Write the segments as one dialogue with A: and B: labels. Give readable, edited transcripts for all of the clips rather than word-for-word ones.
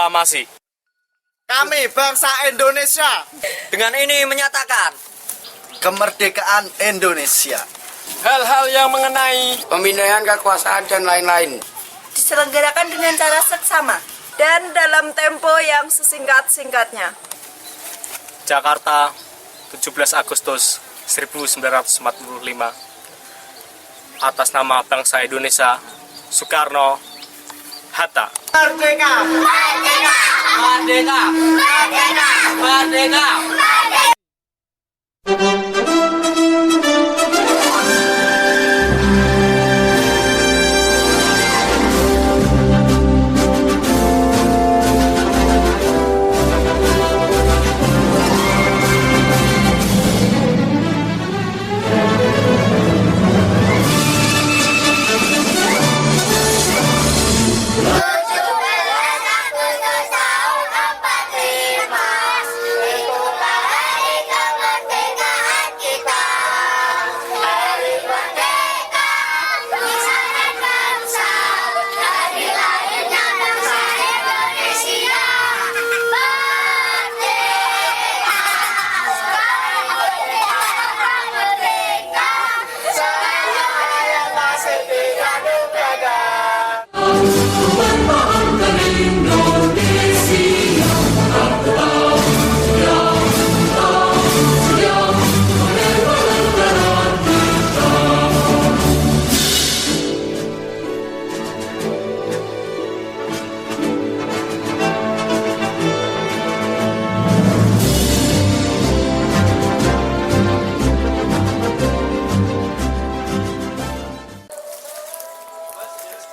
A: proklamasi.
B: Kami bangsa Indonesia
C: Dengan ini menyatakan
B: kemerdekaan Indonesia.
A: Hal-hal yang mengenai
D: Pemindahan kekuasaan dan lain-lain
E: diselenggarakan dengan cara seksama dan dalam tempo yang sesingkat-singkatnya.
A: Jakarta, 17 Agustus 1945. Atas nama bangsa Indonesia, Soekarno Hatta.
B: Merdeka!
C: Merdeka! Merdeka! Merdeka!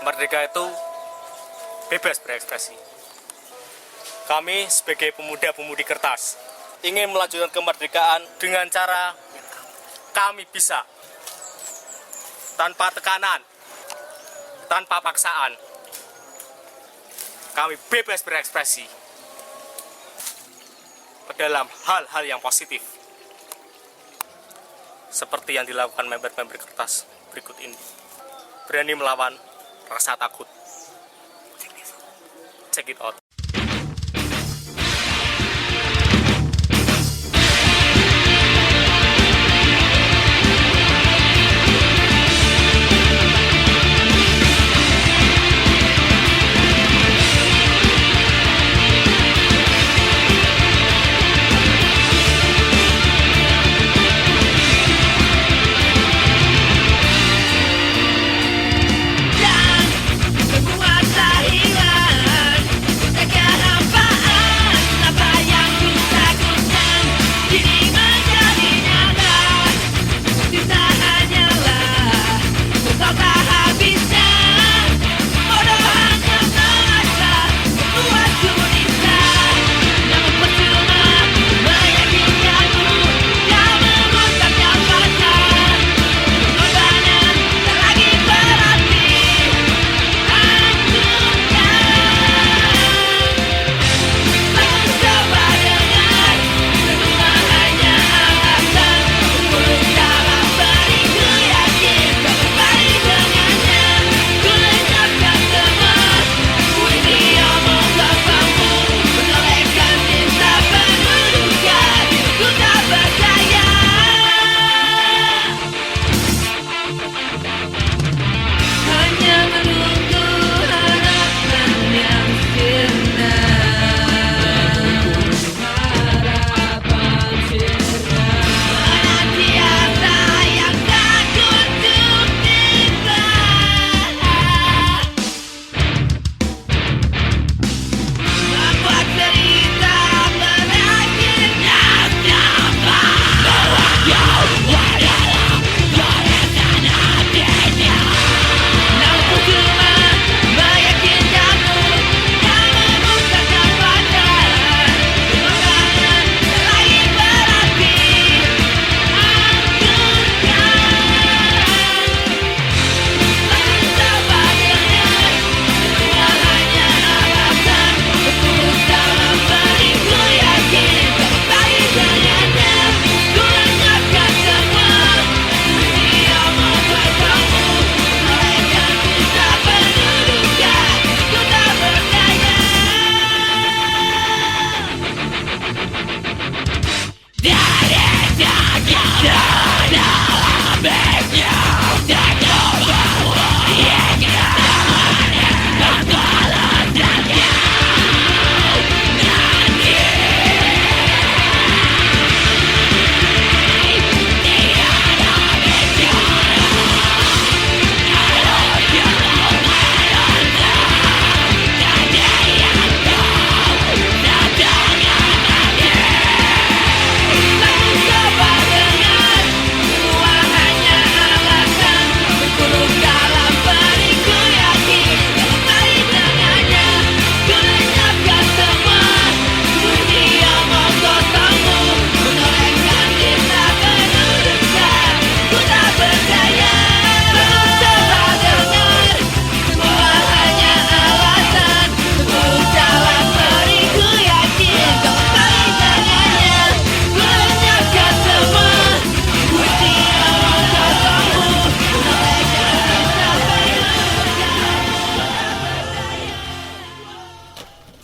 A: Merdeka itu bebas berekspresi. Kami sebagai pemuda-pemudi kertas ingin melanjutkan kemerdekaan dengan cara kami bisa tanpa tekanan, tanpa paksaan. Kami bebas berekspresi dalam hal-hal yang positif seperti yang dilakukan member-member kertas berikut ini. Berani melawan rasa takut. Check it out.
F: Kuasa hilang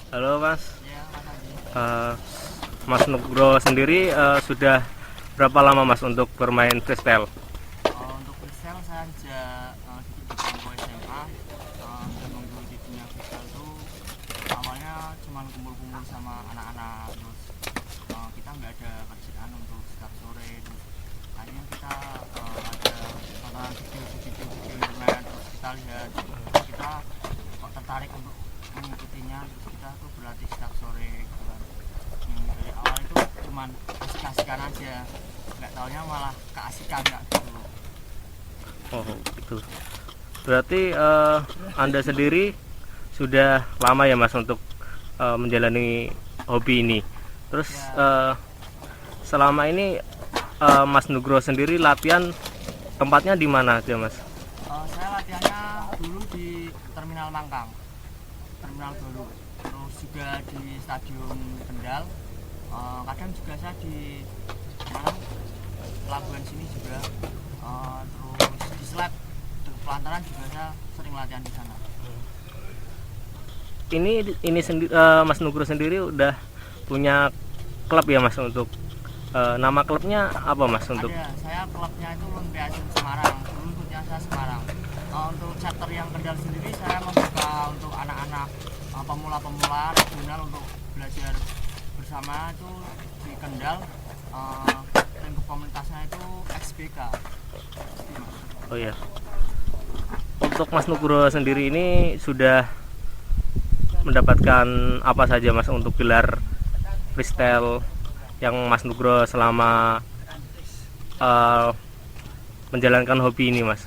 A: Halo Mas. Mas Nugroho sendiri sudah berapa lama Mas untuk bermain freestyle?
F: Untuk freestyle saya sejak di bangku SMA dan nunggu di dunia freestyle itu awalnya cuma kumpul-kumpul sama anak-anak, terus kita nggak ada kerjaan untuk setiap sore, terus akhirnya kita ada tontonan video internet, terus kita lihat kita kok tertarik untuk mengikutinya, terus kita tuh berlatih setiap sore gitu kan. Dari awal itu cuman asik-asikan aja, nggak taunya malah keasikan nggak gitu.
A: Oh gitu. Berarti Anda sendiri sudah lama ya Mas untuk menjalani hobi ini. Terus selama ini Mas Nugroho sendiri latihan tempatnya di mana aja Mas?
F: Saya latihannya dulu di Terminal Mangkang, Terminal Baru, terus juga di Stadion Kendal, kadang juga saya di mana pelabuhan sini juga, terus di Slab Pelantaran juga saya sering latihan di sana.
A: Ini sendiri Mas Nugroho sendiri udah punya klub ya Mas untuk nama klubnya apa Mas untuk?
F: Ada, saya klubnya itu Lumpiasin Semarang, dulu ikutnya saya Semarang. Untuk chapter yang Kendal sendiri saya membuka untuk anak-anak pemula-pemula regional untuk belajar bersama itu di Kendal. Lingkup komunitasnya itu XBK.
A: Oh iya. Untuk Mas Nugroho sendiri ini sudah mendapatkan apa saja Mas untuk gelar freestyle yang Mas Nugroho selama menjalankan hobi ini Mas?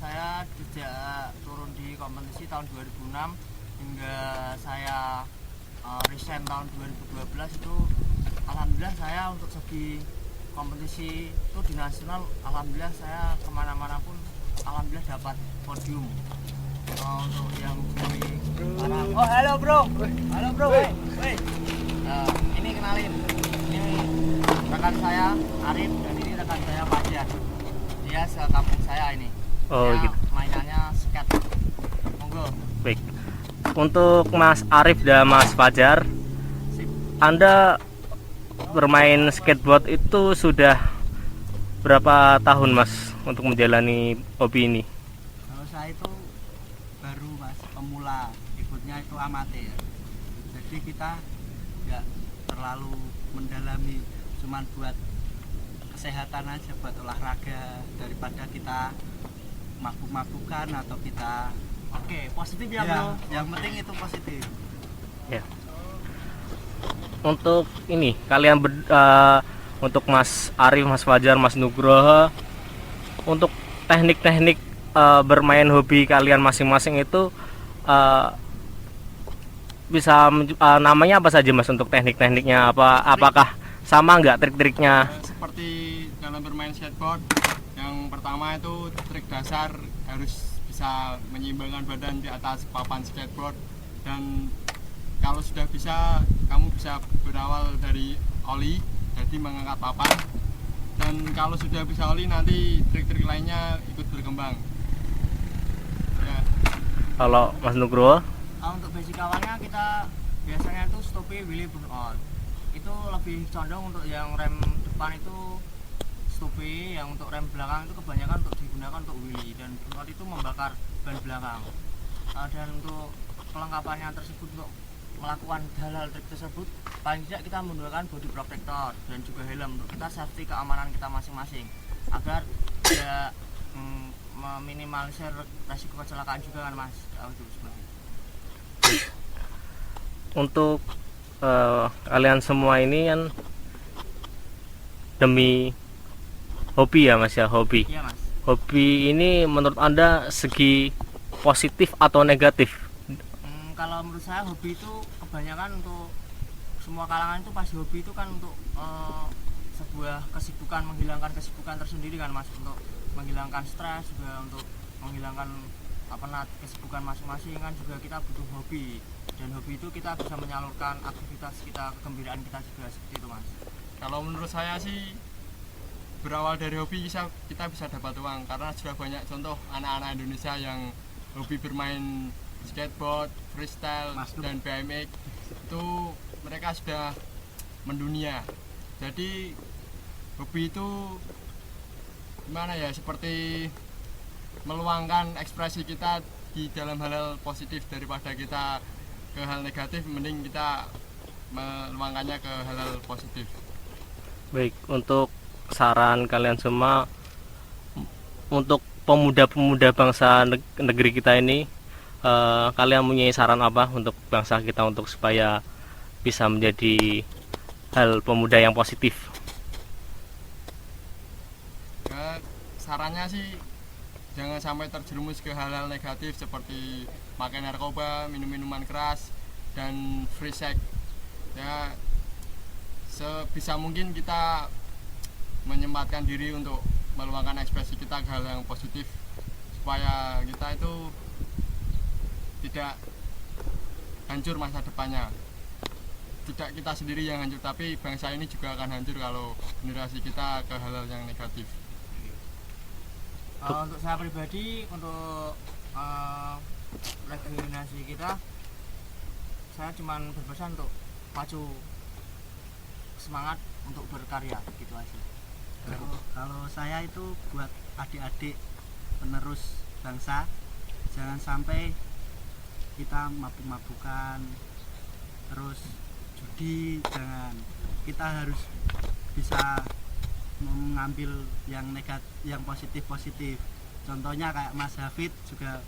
F: Saya sejak turun di kompetisi tahun 2006 hingga saya resign tahun 2012 itu alhamdulillah saya untuk segi kompetisi itu di nasional alhamdulillah saya kemana-mana pun alhamdulillah dapat podium. Untuk yang di oh halo bro, woi. Ini kenalin, ini rekan saya Arif dan ini rekan saya Fajar. Dia sekampung saya ini.
A: Oh
F: dia
A: gitu.
F: mainannya skate. Monggo.
A: Baik. Untuk Mas Arif dan Mas Fajar,
F: Sip.
A: Anda bermain skateboard itu sudah berapa tahun Mas untuk menjalani hobi ini?
F: Kalau saya itu baru Mas, pemula, ikutnya itu amatir. Jadi kita nggak terlalu mendalami, cuman buat kesehatan aja, buat olahraga daripada kita mabuk-mabukan atau kita positif ya bro. Yang penting itu positif.
A: Ya. Untuk ini kalian untuk Mas Arif, Mas Fajar, Mas Nugroho, untuk teknik-teknik bermain hobi kalian masing-masing itu bisa namanya apa saja Mas untuk teknik-tekniknya, apakah sama nggak trik-triknya?
G: Seperti dalam bermain skateboard, yang pertama itu trik dasar harus bisa menyeimbangkan badan di atas papan skateboard, dan kalau sudah bisa kamu bisa berawal dari oli, jadi mengangkat papan, dan kalau sudah bisa oli nanti trik-trik lainnya ikut berkembang ya.
A: Kalau Mas Nugroho?
F: Untuk basic awalnya kita biasanya itu stoppie wheelie burnout, itu lebih condong untuk yang rem depan itu stope yang untuk rem belakang itu kebanyakan untuk digunakan untuk wheelie dan knot itu membakar ban belakang. Dan untuk kelengkapannya tersebut untuk melakukan hal-hal trik tersebut paling tidak kita menggunakan body protector dan juga helm untuk kita safety keamanan kita masing-masing agar tidak meminimalisir resiko kecelakaan juga kan Mas. Itu seperti itu.
A: Untuk kalian semua ini kan demi hobi ya Mas ya, hobi.
F: Iya Mas.
A: Hobi ini menurut Anda segi positif atau negatif?
F: Kalau menurut saya hobi itu kebanyakan untuk semua kalangan itu pasti hobi itu kan untuk sebuah kesibukan, menghilangkan kesibukan tersendiri kan Mas, untuk menghilangkan stres juga, untuk menghilangkan kesibukan masing-masing kan juga kita butuh hobi, dan hobi itu kita bisa menyalurkan aktivitas kita, kegembiraan kita juga seperti itu Mas.
G: Kalau menurut saya sih berawal dari hobi kita bisa dapat uang, karena sudah banyak contoh anak-anak Indonesia yang hobi bermain skateboard, freestyle, dan BMX itu mereka sudah mendunia. Jadi hobi itu gimana ya, seperti meluangkan ekspresi kita di dalam hal-hal positif daripada kita ke hal negatif, mending kita meluangkannya ke hal-hal positif.
A: Baik, untuk saran kalian semua untuk pemuda-pemuda bangsa negeri kita ini, kalian punya saran apa untuk bangsa kita untuk supaya bisa menjadi hal pemuda yang positif?
G: Ya, sarannya sih jangan sampai terjerumus ke hal-hal negatif seperti pakai narkoba, minum minuman keras, dan free sex. Ya, sebisa mungkin kita menyempatkan diri untuk meluangkan ekspresi kita ke hal yang positif supaya kita itu tidak hancur masa depannya. Tidak kita sendiri yang hancur, tapi bangsa ini juga akan hancur kalau generasi kita ke hal-hal yang negatif.
F: Untuk saya pribadi, untuk regenerasi kita, saya cuma berpesan untuk maju, semangat untuk berkarya, gitu aja.
H: Kalau saya itu buat adik-adik penerus bangsa, jangan sampai kita mabuk-mabukan, terus judi, jangan. Kita harus bisa mengambil yang negatif, yang positif. Contohnya kayak Mas Hafid juga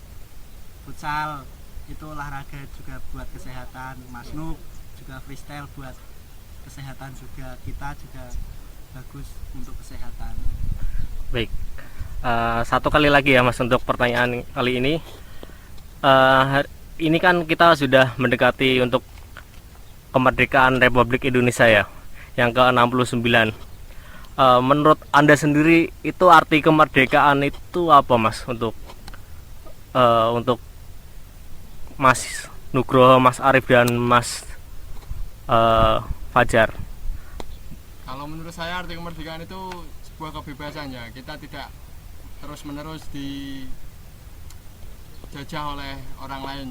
H: futsal, itu olahraga juga buat kesehatan. Mas Nuk juga freestyle buat kesehatan juga. Kita juga bagus untuk kesehatan.
A: Baik, satu kali lagi ya Mas untuk pertanyaan kali ini. Ini kan kita sudah mendekati untuk kemerdekaan Republik Indonesia ya, yang ke-69. Menurut Anda sendiri itu arti kemerdekaan itu apa Mas untuk Mas Nugroho, Mas Arif, dan Mas Fajar?
G: Kalau menurut saya arti kemerdekaan itu sebuah kebebasan ya. Kita tidak terus-menerus dijajah oleh orang lain.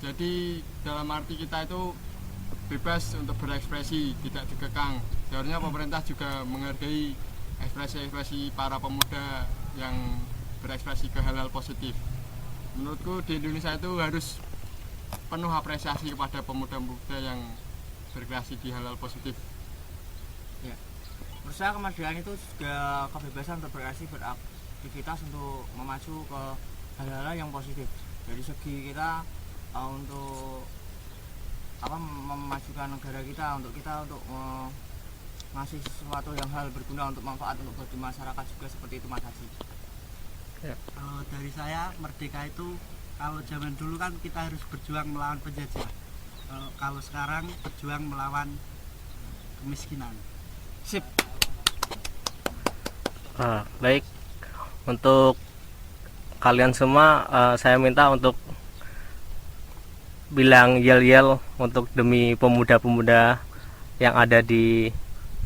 G: Jadi dalam arti kita itu bebas untuk berekspresi, tidak dikekang. Seharusnya pemerintah juga menghargai ekspresi-ekspresi para pemuda yang berekspresi ke hal-hal positif. Menurutku di Indonesia itu harus penuh apresiasi kepada pemuda-pemuda yang berkreasi di hal-hal positif.
F: Ya. Menurut saya kemerdekaan itu juga kebebasan untuk berkreasi, beraktivitas untuk memacu ke hal-hal yang positif. Dari segi kita untuk memajukan negara kita, untuk ngasih sesuatu yang hal berguna untuk manfaat untuk bagi masyarakat juga, seperti itu Mas Haji.
H: Ya. Kalau dari saya, merdeka itu kalau zaman dulu kan kita harus berjuang melawan penjajah. Kalau sekarang berjuang melawan kemiskinan.
F: Sip.
A: Baik, untuk kalian semua saya minta untuk bilang yel-yel untuk demi pemuda-pemuda yang ada di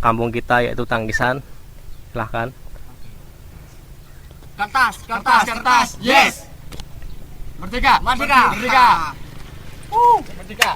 A: kampung kita, yaitu Tangkisan. Silahkan.
G: Kertas, yes. Merdeka.
B: Merdeka.
H: Merdeka.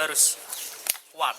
A: juga harus kuat.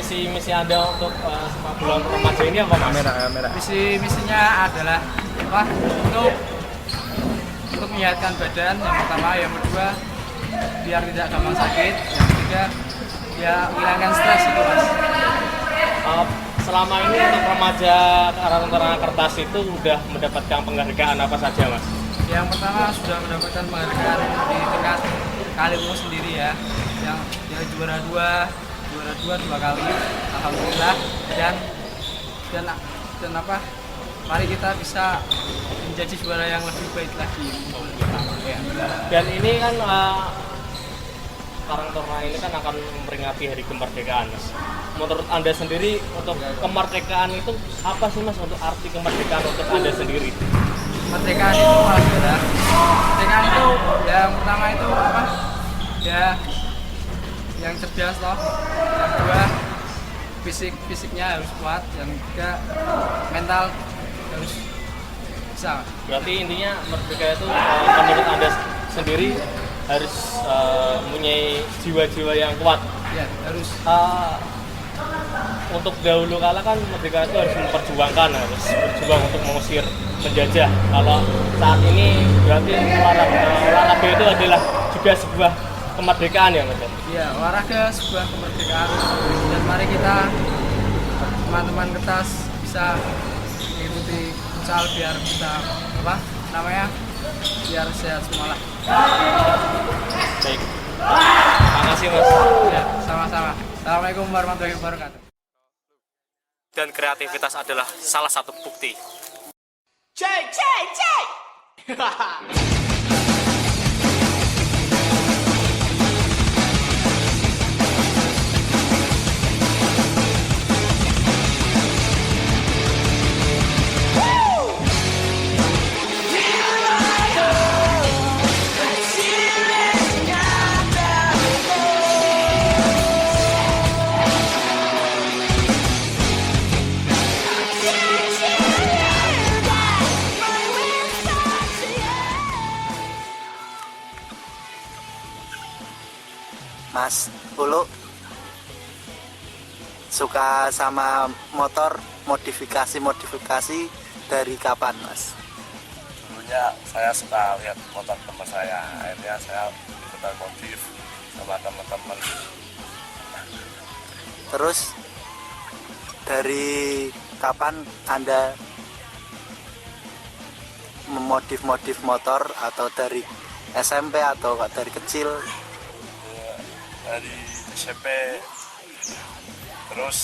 A: Misi Anda untuk sepak bola remaja ini apa, Mas? Kamera.
F: Misinya adalah apa? Untuk menyehatkan badan yang pertama, yang kedua biar tidak gampang sakit, yang ketiga ya menghilangkan stres itu, Mas.
A: Selama ini untuk remaja Karang Kertas itu udah mendapatkan penghargaan apa saja, Mas?
F: Yang pertama sudah mendapatkan penghargaan di tingkat Kalimu sendiri ya, yang juara dua kali, alhamdulillah, dan apa? Mari kita bisa menjadi juara yang lebih baik lagi.
A: Dan ini kan Karang Taruna ini kan akan memperingati Hari Kemerdekaan, Mas. Menurut Anda sendiri untuk kemerdekaan itu apa sih, Mas, untuk arti kemerdekaan untuk Anda sendiri?
F: Kemerdekaan itu adalah kemerdekaan itu yang pertama itu apa? Ya yang cerdas loh. Yang kedua fisiknya harus kuat. Yang ketiga mental harus bisa.
A: Berarti intinya merdeka itu menurut Anda sendiri harus mempunyai jiwa-jiwa yang kuat.
F: Ya, harus.
A: Untuk dahulu kala kan merdeka itu harus memperjuangkan, harus berjuang untuk mengusir penjajah. Kalau saat ini berarti olahraga itu adalah juga sebuah kemerdekaan ya, Mas?
F: Iya, olahraga sebuah kemerdekaan. Dan mari kita teman-teman Kertas bisa mengikuti futsal biar kita biar sehat semua lah.
A: Baik. Terima kasih, Mas.
F: Ya, sama-sama. Assalamualaikum warahmatullahi wabarakatuh.
A: Dan kreativitas adalah salah satu bukti.
B: Mas Ulu suka sama motor modifikasi dari kapan, Mas?
I: Dulunya saya suka lihat motor teman saya, akhirnya saya ikutan modif sama teman-teman.
B: Terus dari kapan Anda memodif motor, atau dari SMP atau dari kecil?
I: Dari SMP, terus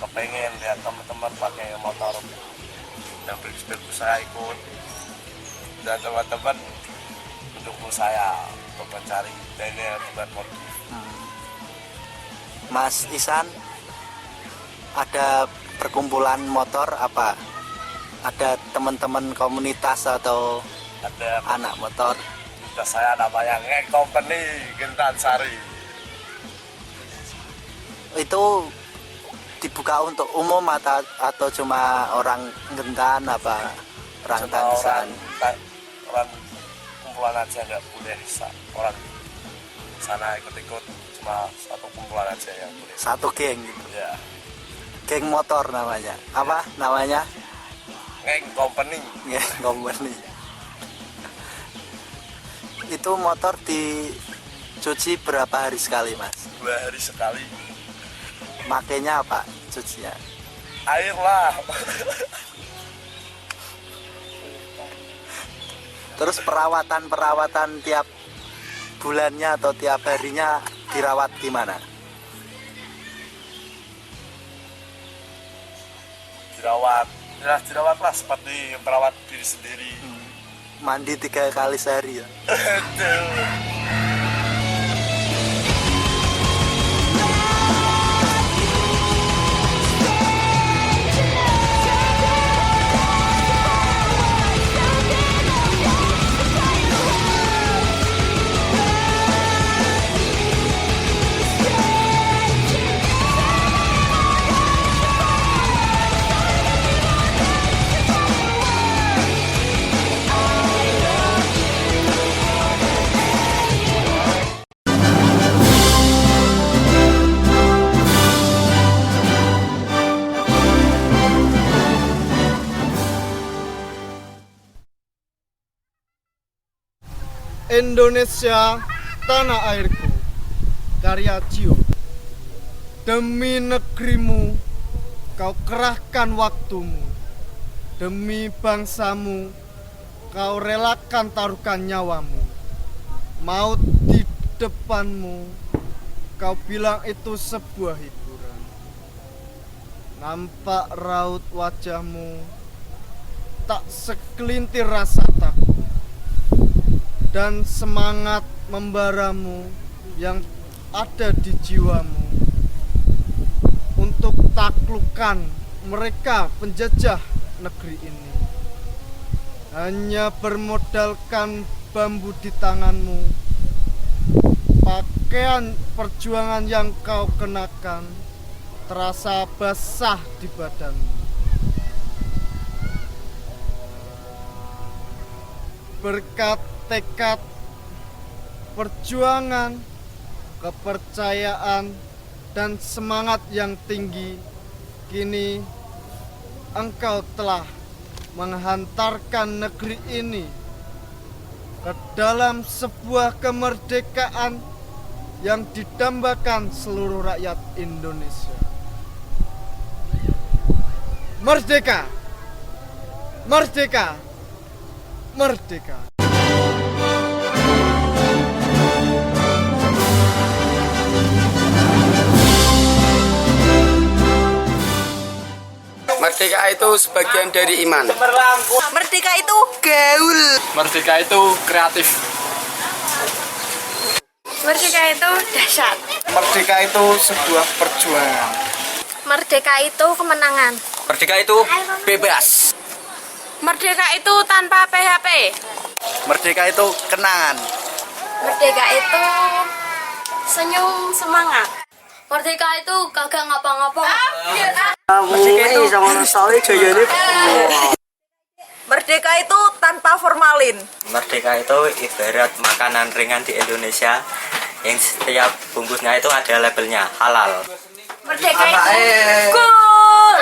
I: kepengen lihat teman-teman pakai motor yang bagus-bagus, saya ikut, dan teman-teman mendukung saya untuk mencari dana buat modif.
B: Mas Isan, ada perkumpulan motor apa? Ada teman-teman komunitas atau
I: Ada
B: anak motor?
I: komunitas saya namanya Ngek Company Gintan Sari.
B: Itu dibuka untuk umum atau cuma orang Gentan, apa orang
I: Cuma
B: Tangisan?
I: orang kumpulan aja, nggak boleh orang sana ikut-ikut, cuma satu kumpulan aja yang boleh.
B: Satu geng gitu.
I: Ya,
B: Geng motor namanya. Apa namanya?
I: Ngek Company.
B: Geng company. Itu motor dicuci berapa hari sekali, Mas?
I: 2 hari sekali.
B: Makainya apa cucinya?
I: Air lah.
B: Terus perawatan tiap bulannya atau tiap harinya dirawat gimana?
I: dirawat lah seperti merawat diri sendiri.
B: Mandi 3 kali sehari ya?
J: Indonesia, tanah airku, karya Cio. Demi negerimu, kau kerahkan waktumu. Demi bangsamu, kau relakan taruhkan nyawamu. Maut di depanmu, kau bilang itu sebuah hiburan. Nampak raut wajahmu, tak segelintir rasa takut dan semangat membaramu yang ada di jiwamu untuk taklukkan mereka penjajah negeri ini. Hanya bermodalkan bambu di tanganmu, pakaian perjuangan yang kau kenakan terasa basah di badanmu. Berkat tekad, perjuangan, kepercayaan, dan semangat yang tinggi, kini engkau telah menghantarkan negeri ini ke dalam sebuah kemerdekaan yang didambakan seluruh rakyat Indonesia. Merdeka! Merdeka! Merdeka!
D: Merdeka itu sebagian dari iman.
E: Merdeka itu gaul.
G: Merdeka itu kreatif.
E: Merdeka itu dahsyat.
B: Merdeka itu sebuah perjuangan.
K: Merdeka itu kemenangan.
C: Merdeka itu bebas.
K: Merdeka itu tanpa PHP.
B: Merdeka itu kenangan.
K: Merdeka itu senyum semangat. Merdeka itu kagak ngapa-ngapa.
E: Merdeka itu tanpa formalin.
C: Merdeka itu ibarat makanan ringan di Indonesia yang setiap bungkusnya itu ada labelnya halal.
K: Merdeka itu cool.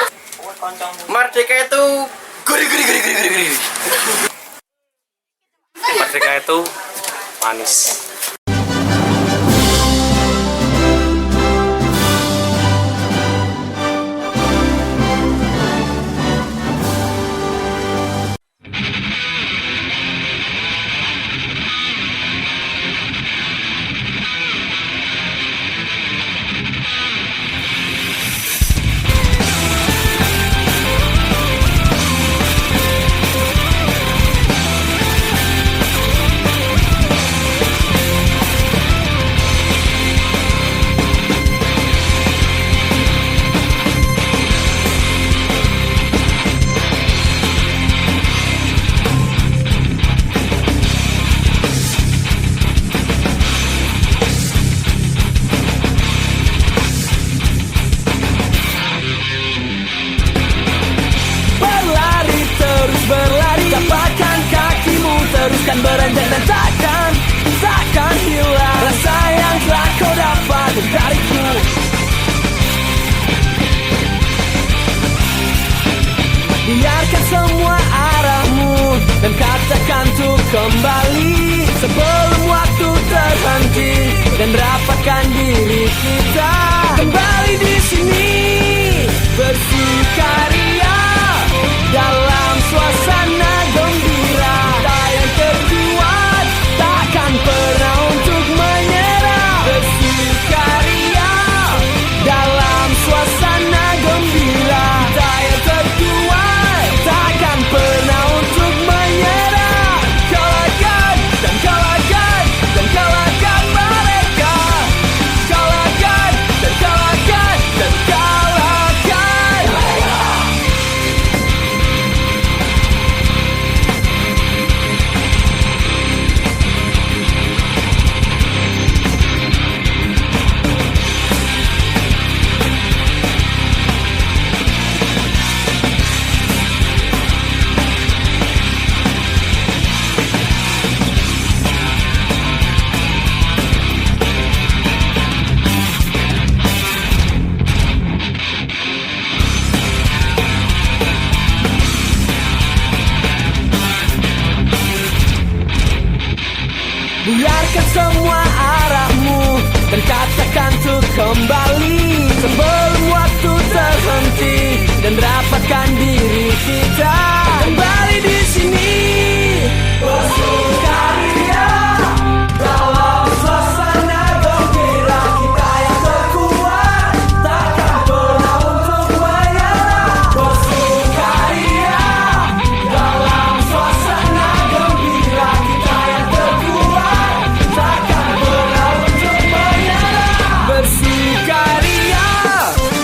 D: Merdeka itu gurih.
A: Merdeka itu manis.
L: Berlari, capakkan kakimu, teruskan beranjak dan takkan hilang rasa yang telah kau dapat dariku. Biarkan semua arahmu dan katakan untuk kembali sebelum waktu terhenti dan rapatkan diri kita kembali di sini bersukaria dalam suasana gembira. Kita yang terkuat takkan pernah untuk menyerah. Bersukaria dalam suasana gembira. Kita yang terkuat takkan pernah untuk menyerah. Kalahkan dan kalahkan dan kalahkan mereka. Kalahkan dan kalahkan dan kalahkan. Biarkan semua arahmu dan katakan untuk kembali sebelum waktu terhenti dan rapatkan diri kita kembali di sini bersukaria dalam suasana gembira. Kita yang terkuat takkan pernah untuk menyerah. Bersukaria dalam suasana gembira. Kita yang terkuat takkan pernah untuk menyerah. Bersukaria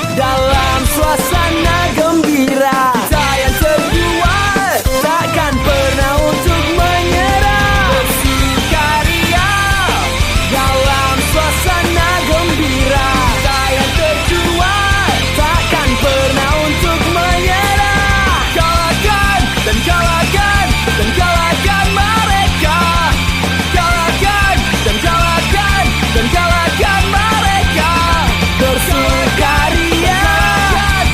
L: dalam suasana gembira. Kita yang terkuat takkan pernah untuk menyerah. Bersukaria dalam suasana gembira. Kita yang terkuat takkan pernah untuk menyerah. Kalahkan dan kalahkan dan kalahkan mereka. Kalahkan dan kalahkan dan kalahkan mereka. Bersukaria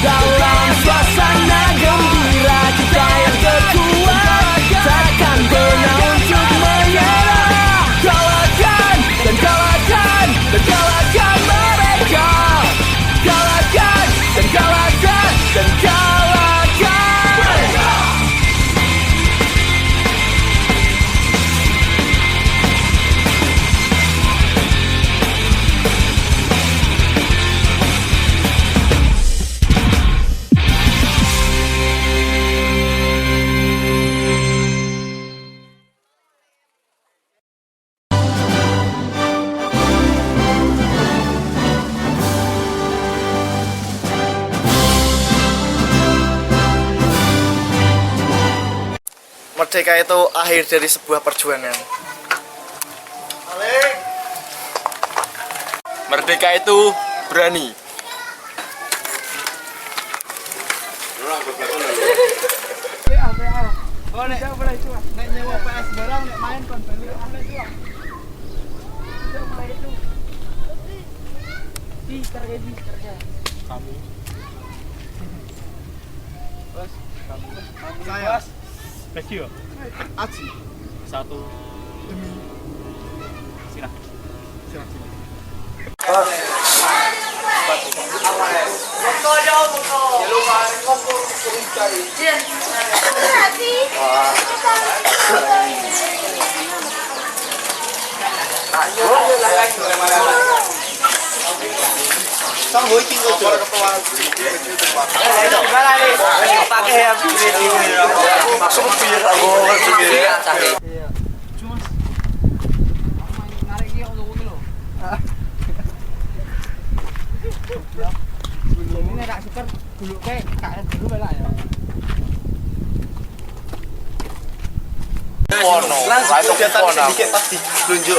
L: dalam suasana gembira. Kita yang terkuat takkan pernah untuk menyerah. Kalahkan dan kalahkan dan kalahkan mereka. Kalahkan dan kalahkan dan kalahkan mereka.
J: Merdeka itu akhir dari sebuah perjuangan.
D: Merdeka itu berani.
J: Oh, nek boleh cuan. Nek nyewa PS barang nek main kon beli oleh cuan. Mulai itu
G: Kami. Bos, kami.
J: Saya.
A: Bagi ya?
J: Aji.
A: Satu.
J: Demi.
A: Silah.
F: Ini tak super dulu kayak KS dulu lah ya.
I: Langsung sedikit pasti tunjuk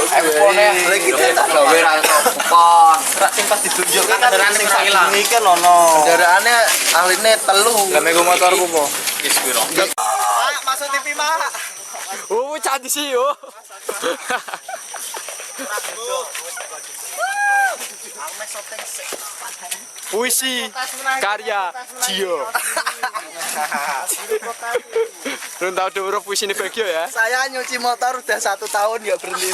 I: lagi tak gawe ra kupon. Rak sing pas ditunjuk kan kendaraan sing ilang. Iki kan ono. Kendaraane ahline telu. Lah nego motorku po. Wis kuwi ro.
J: Masuk TV Mak.
D: Oh, cantik sih yo. Puisi karya Gio. Belum tahu dulu puisi ini Bagio ya.
J: Saya nyuci motor udah 1 tahun nggak berhenti.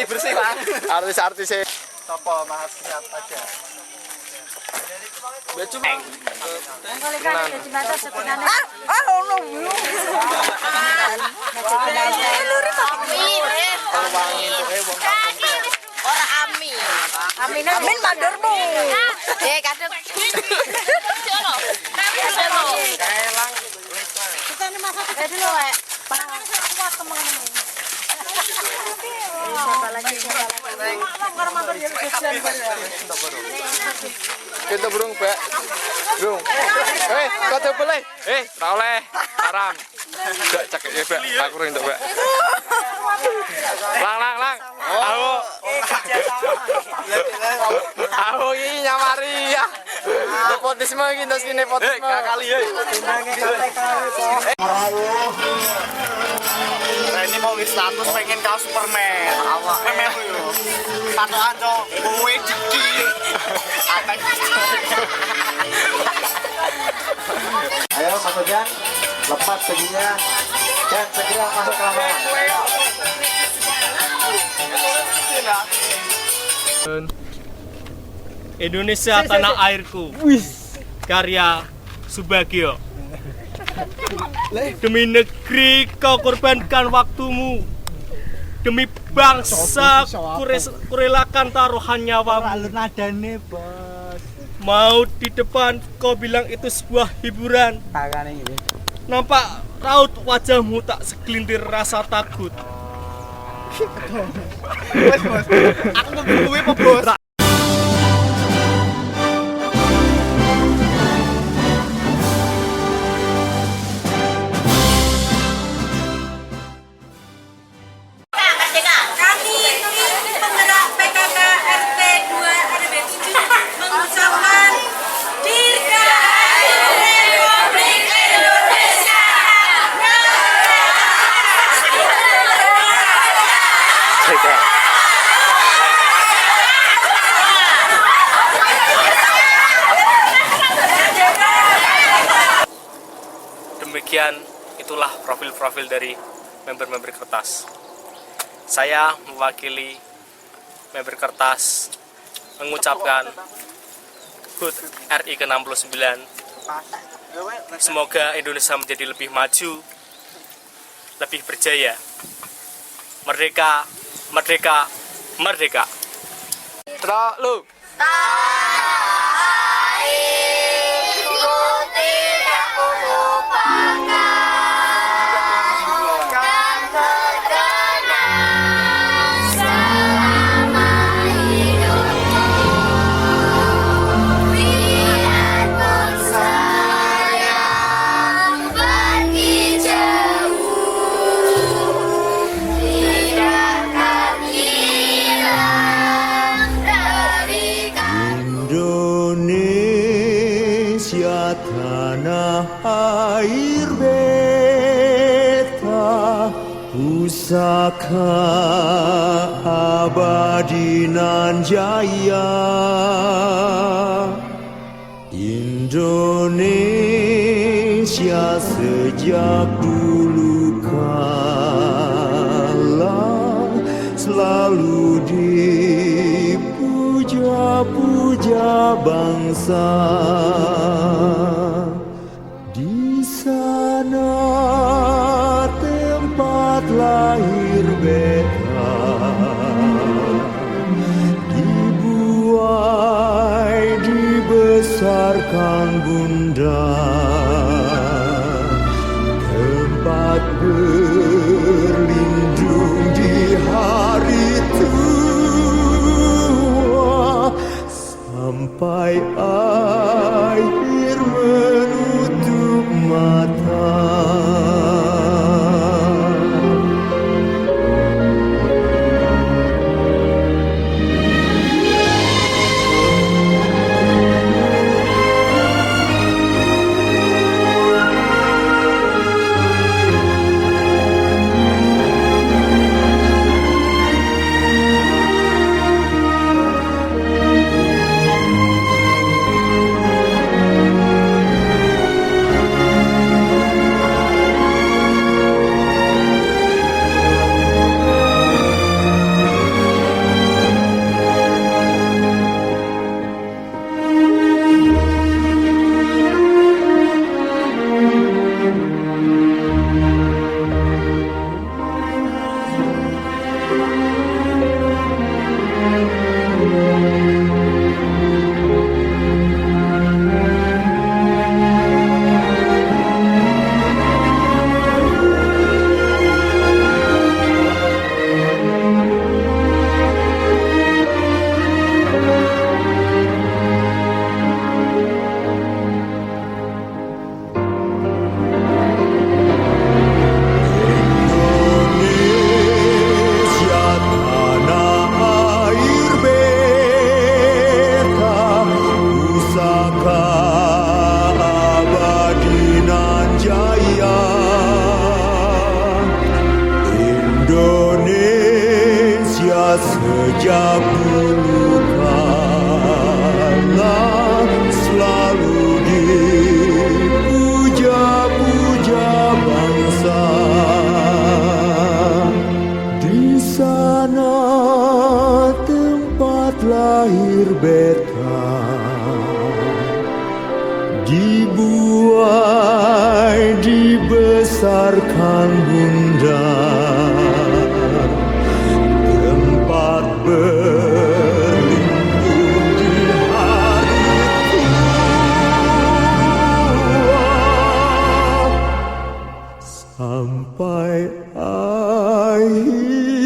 D: Bersih Bang. Artis-artis sih.
J: Sopo Mas siap aja.
K: Amin mandormu. Kadang. Kita ini masak dulu, Lek. Kuat teman-teman.
D: Kita burung Pak. Burung. Kata boleh. Tak boleh. Haram. Enggak cakep ya, Pak. Aku ring Pak. Lang. Aku ini nyamari ya. Nepotisme iki ndos ki nepotisme. Kali ya.
J: Ini mau status pengen kau Superman. Memang yo. Satu aja kowe jeki. Ayo Mas Ojan, lepas seginya dan segera masuk ke lapangan.
A: Indonesia tanah airku. Karya Subagio. Demi negeri kau korbankan waktumu. Demi bangsa kurelakan taruhan nyawamu.
H: Nadane, Bos.
A: Mau di depan kau bilang itu sebuah hiburan. Nampak raut wajahmu tak segelintir rasa takut.
J: Bos. Aku mau gue apa, Bos?
E: Kami penggerak PKK RT 2 RW 7 mengucapkan Dirgahayu Republik Indonesia.
A: Demikian itulah profil-profil dari member-member kertas. Saya mewakili member kertas mengucapkan HUT RI ke-69. Semoga Indonesia menjadi lebih maju, lebih berjaya. Merdeka, merdeka, merdeka.
D: Terus lu.
L: Pusaka abadi nan jaya, Indonesia sejak dulu kala selalu dipuja-puja bangsa. Di sana tempat lahir beta, dibuai dibesarkan bunda, tempat berlindung di hari tua, sampai akhir menutup mata. Sejak dulu kala selalu dipuja-puja bangsa. Di sana tempat lahir beta, dibuai dibesarkan bunda, berlindung di hari tua, sampai akhir